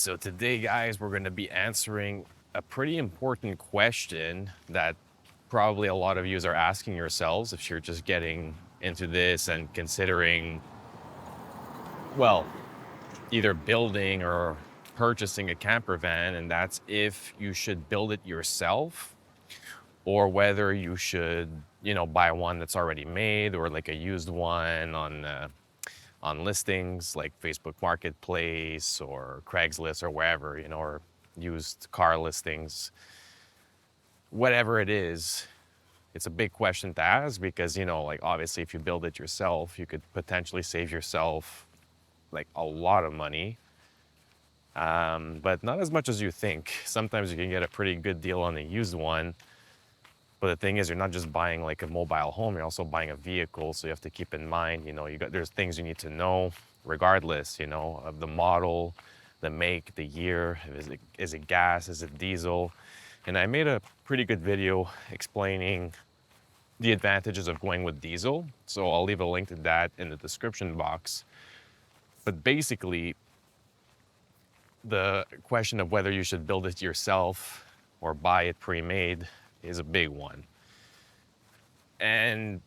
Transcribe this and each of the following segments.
So today, guys, we're going to be answering a pretty important question that probably a lot of you are asking yourselves if you're just getting into this and considering, well, either building or purchasing a camper van, and that's if you should build it yourself or whether you should, buy one that's already made or like a used one on listings like Facebook Marketplace or Craigslist or wherever, or used car listings, whatever it is. It's a big question to ask because, like obviously if you build it yourself, you could potentially save yourself like a lot of money, but not as much as you think. Sometimes you can get a pretty good deal on a used one. But the thing is, you're not just buying like a mobile home, you're also buying a vehicle. So you have to keep in mind, there's things you need to know regardless, of the model, the make, the year. Is it gas? Is it diesel? And I made a pretty good video explaining the advantages of going with diesel. So I'll leave a link to that in the description box. But basically, the question of whether you should build it yourself or buy it pre-made is a big one. And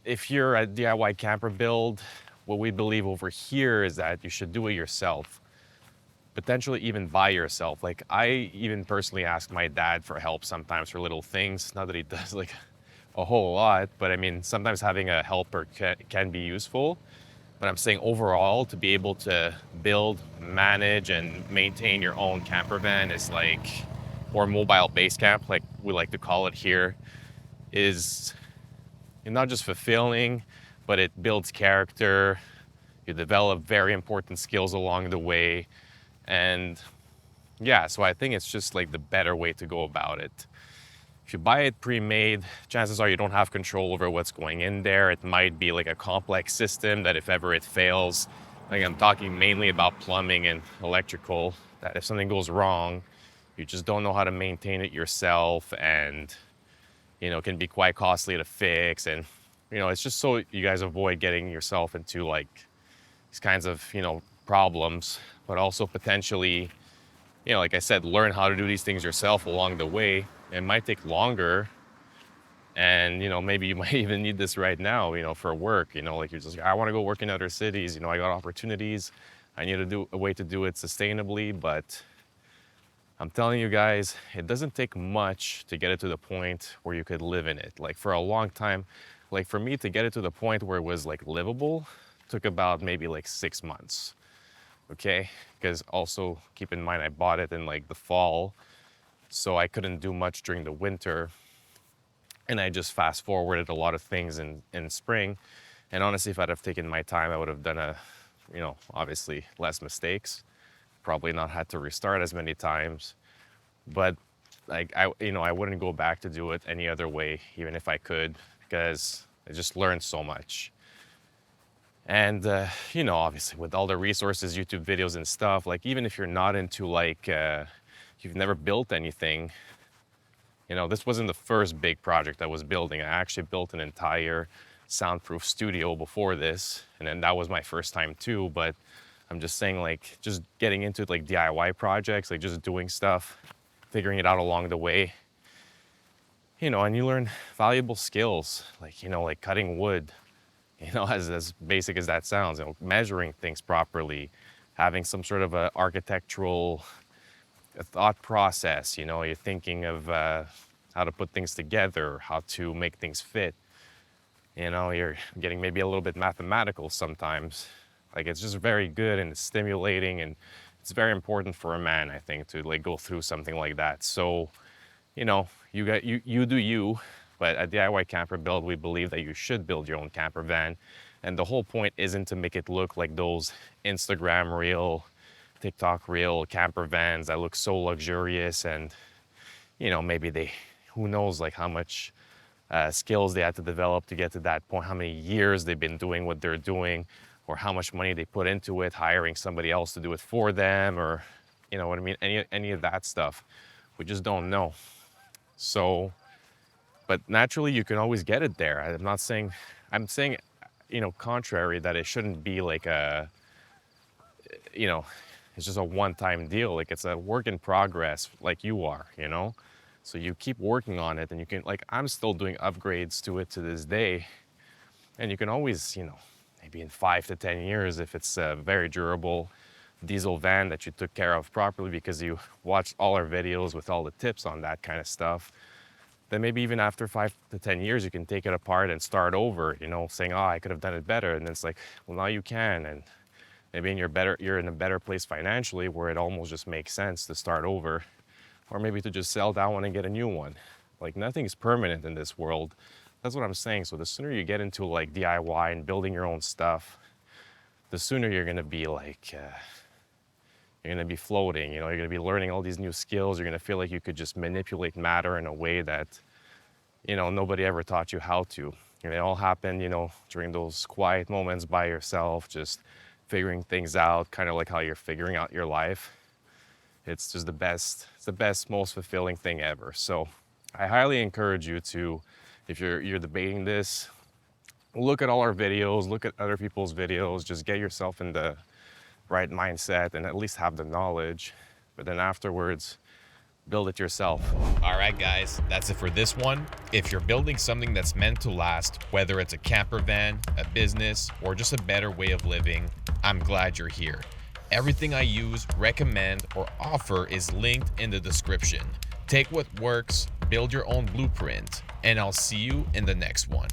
if you're a DIY camper build, what we believe over here is that you should do it yourself, potentially even by yourself. Like I even personally ask my dad for help sometimes for little things. Not that he does like a whole lot, but I mean, sometimes having a helper can be useful. But I'm saying overall, to be able to build, manage, and maintain your own camper van is like, or mobile base camp, like we like to call it here, is not just fulfilling, but it builds character. You develop very important skills along the way. And yeah, so I think it's just like the better way to go about it. If you buy it pre-made, chances are you don't have control over what's going in there. It might be like a complex system that if ever it fails, like I'm talking mainly about plumbing and electrical, that if something goes wrong, you just don't know how to maintain it yourself, and it can be quite costly to fix. And it's just so you guys avoid getting yourself into like these kinds of problems, but also potentially, like I said, learn how to do these things yourself along the way. It might take longer, and maybe you might even need this right now, for work. Like you're just like, I want to go work in other cities, I got opportunities, I need to do a way to do it sustainably. But I'm telling you guys, it doesn't take much to get it to the point where you could live in it. Like for a long time, like for me to get it to the point where it was like livable, took about maybe like 6 months. Okay, because also keep in mind I bought it in like the fall, so I couldn't do much during the winter, and I just fast forwarded a lot of things in spring. And honestly, if I'd have taken my time, I would have done obviously less mistakes, probably not had to restart as many times. But like I wouldn't go back to do it any other way, even if I could, because I just learned so much. And obviously with all the resources, YouTube videos and stuff, like even if you're not into like you've never built anything, this wasn't the first big project I was building. I actually built an entire soundproof studio before this, and then that was my first time too. But I'm just saying, like, just getting into like DIY projects, like just doing stuff, figuring it out along the way, and you learn valuable skills, like cutting wood, as basic as that sounds, measuring things properly, having some sort of a architectural thought process. You're thinking of how to put things together, how to make things fit. You're getting maybe a little bit mathematical sometimes. Like it's just very good and it's stimulating, and it's very important for a man, I think, to like go through something like that. So, you do you, but at DIY Camper Build, we believe that you should build your own camper van. And the whole point isn't to make it look like those Instagram reel, TikTok reel camper vans that look so luxurious, and maybe who knows like how much skills they had to develop to get to that point, how many years they've been doing what they're doing, or how much money they put into it, hiring somebody else to do it for them, or what I mean, any of that stuff. We just don't know. So, but naturally you can always get it there. I'm saying, contrary, that it shouldn't be like a, you know, it's just a one-time deal. Like it's a work in progress, like you are, So you keep working on it, and you can, like, I'm still doing upgrades to it to this day. And you can always, maybe in 5 to 10 years, if it's a very durable diesel van that you took care of properly because you watched all our videos with all the tips on that kind of stuff, then maybe even after 5 to 10 years, you can take it apart and start over, saying, oh, I could have done it better. And it's like, well, now you can. And maybe you're in a better place financially where it almost just makes sense to start over, or maybe to just sell that one and get a new one. Like, nothing's permanent in this world. That's what I'm saying. So the sooner you get into like DIY and building your own stuff, the sooner you're gonna be like, you're gonna be floating. You're gonna be learning all these new skills. You're gonna feel like you could just manipulate matter in a way that, nobody ever taught you how to. And it all happened, during those quiet moments by yourself, just figuring things out, kind of like how you're figuring out your life. It's just it's the best, most fulfilling thing ever. So I highly encourage you to, if you're debating this, look at all our videos, look at other people's videos, just get yourself in the right mindset and at least have the knowledge. But then afterwards, build it yourself. All right, guys, that's it for this one. If you're building something that's meant to last, whether it's a camper van, a business, or just a better way of living, I'm glad you're here. Everything I use, recommend, or offer is linked in the description. Take what works, build your own blueprint, and I'll see you in the next one.